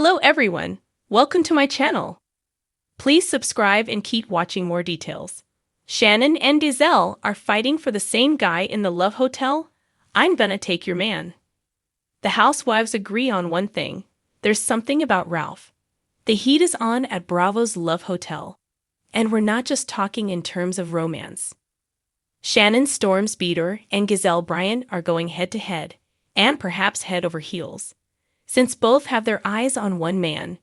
Hello everyone, welcome to my channel. Please subscribe and keep watching more details. Shannon and Gizelle are fighting for the same guy in the love hotel. I'm gonna take your man. The housewives agree on one thing. There's something about Ralph. The heat is on at Bravo's love hotel. And we're not just talking in terms of romance. Shannon Storms Beater and Gizelle Bryant are going head to head, and perhaps head over heels, since both have their eyes on one man.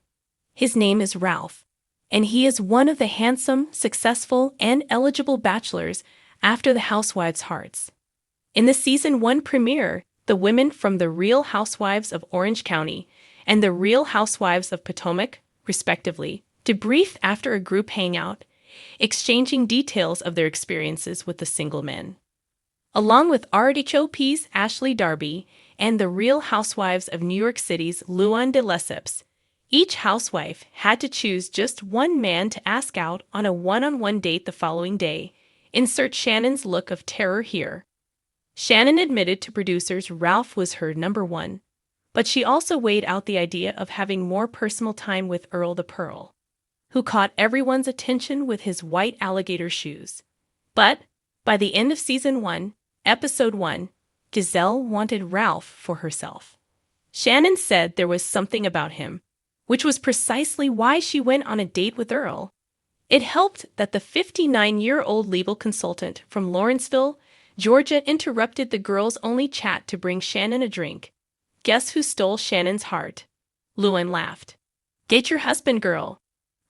His name is Ralph, and he is one of the handsome, successful, and eligible bachelors after the Housewives' hearts. In the Season 1 premiere, the women from the Real Housewives of Orange County and the Real Housewives of Potomac, respectively, debriefed after a group hangout, exchanging details of their experiences with the single men. Along with RHOP's Ashley Darby and the Real Housewives of New York City's Luann de Lesseps, each housewife had to choose just one man to ask out on a one-on-one date the following day. Insert Shannon's look of terror here. Shannon admitted to producers Ralph was her number one, but she also weighed out the idea of having more personal time with Earl the Pearl, who caught everyone's attention with his white alligator shoes. But, by the end of Season 1, Episode 1, Gizelle wanted Ralph for herself. Shannon said there was something about him, which was precisely why she went on a date with Earl. It helped that the 59-year-old legal consultant from Lawrenceville, Georgia, interrupted the girls-only chat to bring Shannon a drink. Guess who stole Shannon's heart? Luann laughed. Get your husband, girl,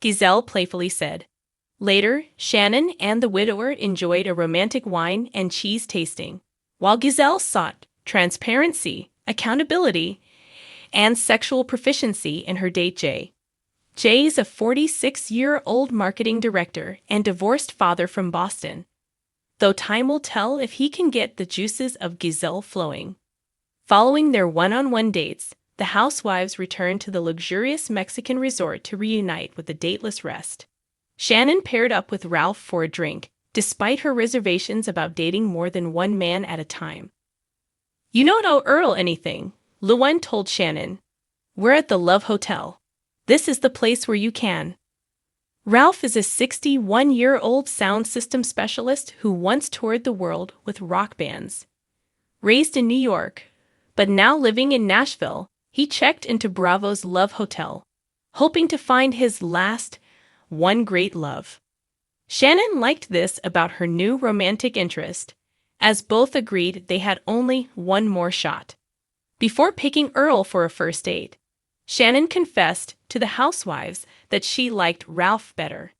Gizelle playfully said. Later, Shannon and the widower enjoyed a romantic wine and cheese tasting, while Gizelle sought transparency, accountability, and sexual proficiency in her date Jay. Jay is a 46-year-old marketing director and divorced father from Boston, though time will tell if he can get the juices of Gizelle flowing. Following their one-on-one dates, the housewives returned to the luxurious Mexican resort to reunite with the dateless rest. Shannon paired up with Ralph for a drink, despite her reservations about dating more than one man at a time. You don't owe Earl anything, Luann told Shannon. We're at the Love Hotel. This is the place where you can. Ralph is a 61-year-old sound system specialist who once toured the world with rock bands. Raised in New York, but now living in Nashville, he checked into Bravo's Love Hotel, hoping to find his last, one great love. Shannon liked this about her new romantic interest, as both agreed they had only one more shot. Before picking Earl for a first date, Shannon confessed to the housewives that she liked Ralph better.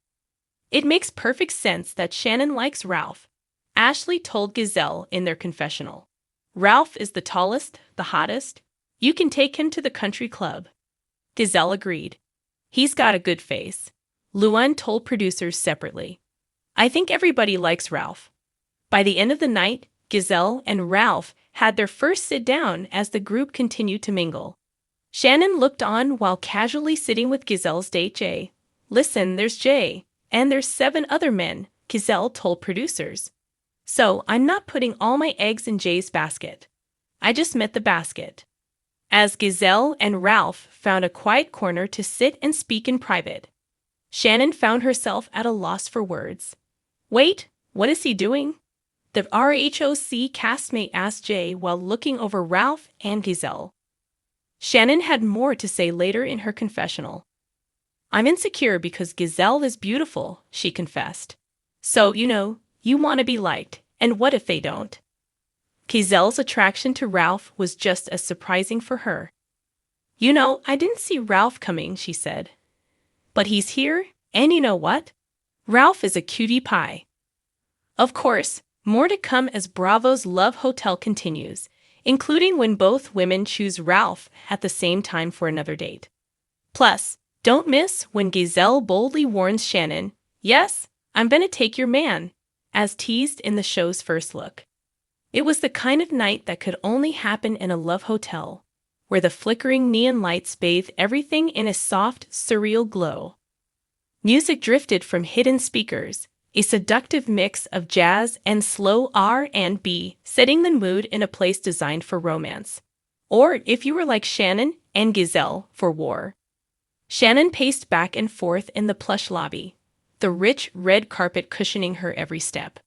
It makes perfect sense that Shannon likes Ralph, Ashley told Gizelle in their confessional. Ralph is the tallest, the hottest. You can take him to the country club. Gizelle agreed. He's got a good face, Luann told producers separately. I think everybody likes Ralph. By the end of the night, Gizelle and Ralph had their first sit-down as the group continued to mingle. Shannon looked on while casually sitting with Gizelle's date Jay. Listen, there's Jay, and there's 7 other men, Gizelle told producers. So I'm not putting all my eggs in Jay's basket. I just met the basket. As Gizelle and Ralph found a quiet corner to sit and speak in private, Shannon found herself at a loss for words. Wait, what is he doing? The RHOC castmate asked Jay while looking over Ralph and Gizelle. Shannon had more to say later in her confessional. I'm insecure because Gizelle is beautiful, she confessed. So, you want to be liked, and what if they don't? Gizelle's attraction to Ralph was just as surprising for her. I didn't see Ralph coming, she said. But he's here, and you know what? Ralph is a cutie pie. Of course, more to come as Bravo's Love Hotel continues, including when both women choose Ralph at the same time for another date. Plus, don't miss when Gizelle boldly warns Shannon, yes, I'm gonna take your man, as teased in the show's first look. It was the kind of night that could only happen in a love hotel, where the flickering neon lights bathed everything in a soft, surreal glow. Music drifted from hidden speakers, a seductive mix of jazz and slow R&B, setting the mood in a place designed for romance. Or, if you were like Shannon and Gizelle, for war. Shannon paced back and forth in the plush lobby, the rich red carpet cushioning her every step.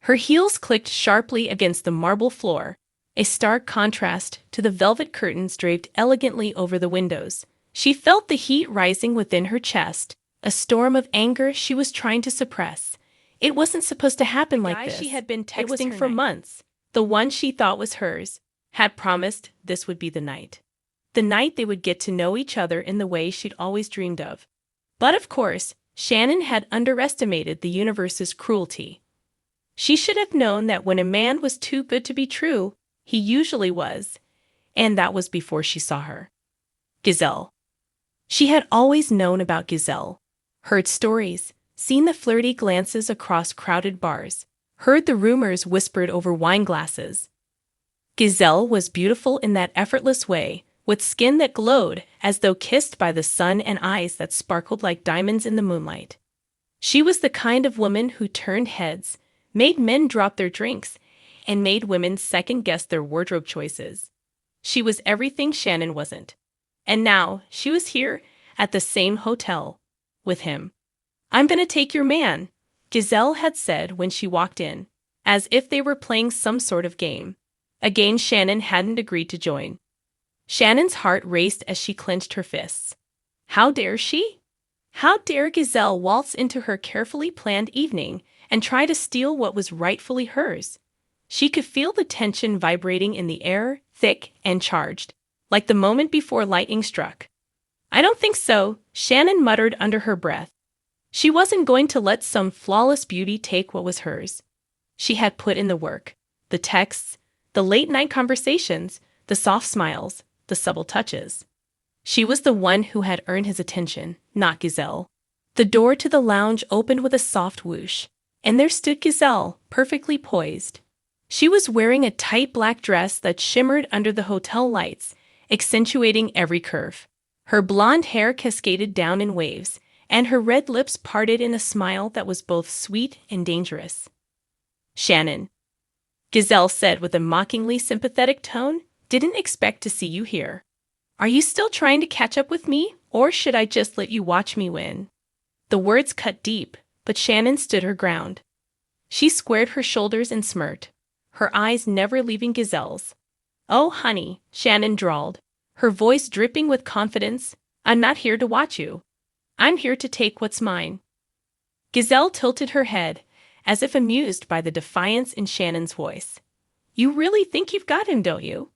Her heels clicked sharply against the marble floor, a stark contrast to the velvet curtains draped elegantly over the windows. She felt the heat rising within her chest, a storm of anger she was trying to suppress. It wasn't supposed to happen like this. She had been texting for months. The one she thought was hers had promised this would be the night. The night they would get to know each other in the way she'd always dreamed of. But of course, Shannon had underestimated the universe's cruelty. She should have known that when a man was too good to be true, he usually was, and that was before she saw her. Gizelle. She had always known about Gizelle, heard stories, seen the flirty glances across crowded bars, heard the rumors whispered over wine glasses. Gizelle was beautiful in that effortless way, with skin that glowed as though kissed by the sun and eyes that sparkled like diamonds in the moonlight. She was the kind of woman who turned heads, made men drop their drinks, and made women second-guess their wardrobe choices. She was everything Shannon wasn't. And now, she was here, at the same hotel, with him. "I'm gonna take your man," Gizelle had said when she walked in, as if they were playing some sort of game. A game Shannon hadn't agreed to join. Shannon's heart raced as she clenched her fists. How dare she? How dare Gizelle waltz into her carefully planned evening and try to steal what was rightfully hers? She could feel the tension vibrating in the air, thick and charged, like the moment before lightning struck. "I don't think so," Shannon muttered under her breath. She wasn't going to let some flawless beauty take what was hers. She had put in the work, the texts, the late-night conversations, the soft smiles, the subtle touches. She was the one who had earned his attention, not Gizelle. The door to the lounge opened with a soft whoosh, and there stood Gizelle, perfectly poised. She was wearing a tight black dress that shimmered under the hotel lights, accentuating every curve. Her blonde hair cascaded down in waves, and her red lips parted in a smile that was both sweet and dangerous. "Shannon," Gizelle said with a mockingly sympathetic tone, "didn't expect to see you here. Are you still trying to catch up with me, or should I just let you watch me win?" The words cut deep, but Shannon stood her ground. She squared her shoulders and smirked, her eyes never leaving Gizelle's. "Oh, honey," Shannon drawled, her voice dripping with confidence, "I'm not here to watch you. I'm here to take what's mine." Gizelle tilted her head, as if amused by the defiance in Shannon's voice. "You really think you've got him, don't you?"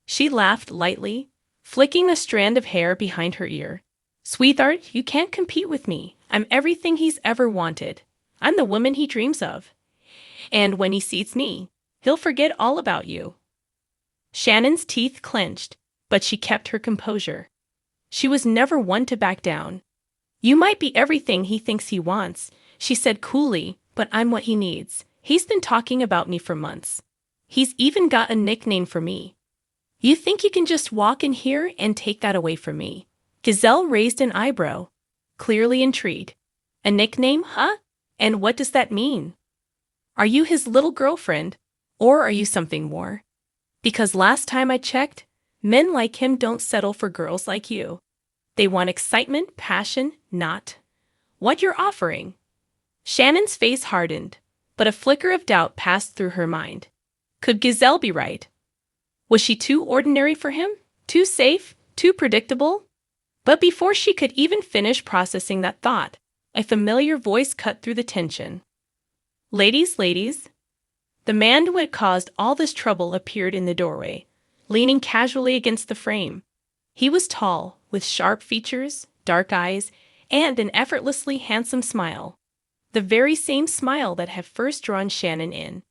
She laughed lightly, flicking a strand of hair behind her ear. "Sweetheart, you can't compete with me. I'm everything he's ever wanted. I'm the woman he dreams of. And when he sees me, he'll forget all about you." Shannon's teeth clenched, but she kept her composure. She was never one to back down. "You might be everything he thinks he wants," she said coolly, "but I'm what he needs. He's been talking about me for months. He's even got a nickname for me. You think you can just walk in here and take that away from me?" Gizelle raised an eyebrow, clearly intrigued. "A nickname, huh? And what does that mean? Are you his little girlfriend, or are you something more? Because last time I checked, men like him don't settle for girls like you. They want excitement, passion, not what you're offering." Shannon's face hardened, but a flicker of doubt passed through her mind. Could Gizelle be right? Was she too ordinary for him? Too safe? Too predictable? But before she could even finish processing that thought, a familiar voice cut through the tension. "Ladies, ladies." The man who had caused all this trouble appeared in the doorway, leaning casually against the frame. He was tall, with sharp features, dark eyes, and an effortlessly handsome smile. The very same smile that had first drawn Shannon in.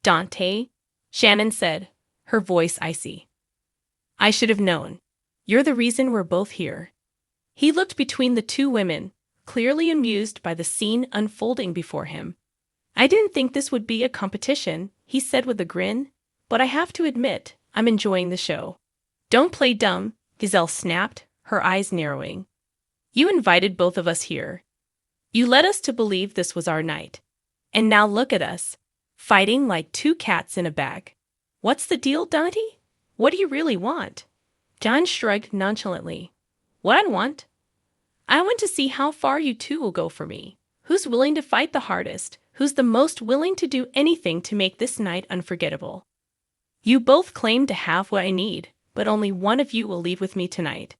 "Dante," Shannon said, her voice icy. "I should have known. You're the reason we're both here." He looked between the two women, clearly amused by the scene unfolding before him. "I didn't think this would be a competition," he said with a grin, "but I have to admit, I'm enjoying the show." "Don't play dumb," Gizelle snapped, her eyes narrowing. "You invited both of us here. You led us to believe this was our night. And now look at us, fighting like two cats in a bag. What's the deal, Dante? What do you really want?" John shrugged nonchalantly. "What I want? I want to see how far you two will go for me. Who's willing to fight the hardest? Who's the most willing to do anything to make this night unforgettable? You both claim to have what I need, but only one of you will leave with me tonight.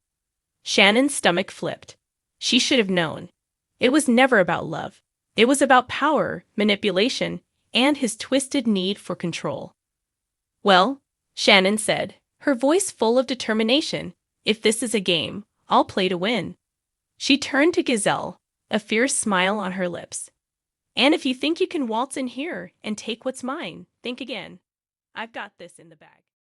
Shannon's stomach flipped. She should have known. It was never about love. It was about power, manipulation, and his twisted need for control. Well, Shannon said, her voice full of determination, if this is a game, I'll play to win. She turned to Gizelle, a fierce smile on her lips. And if you think you can waltz in here and take what's mine, think again. I've got this in the bag.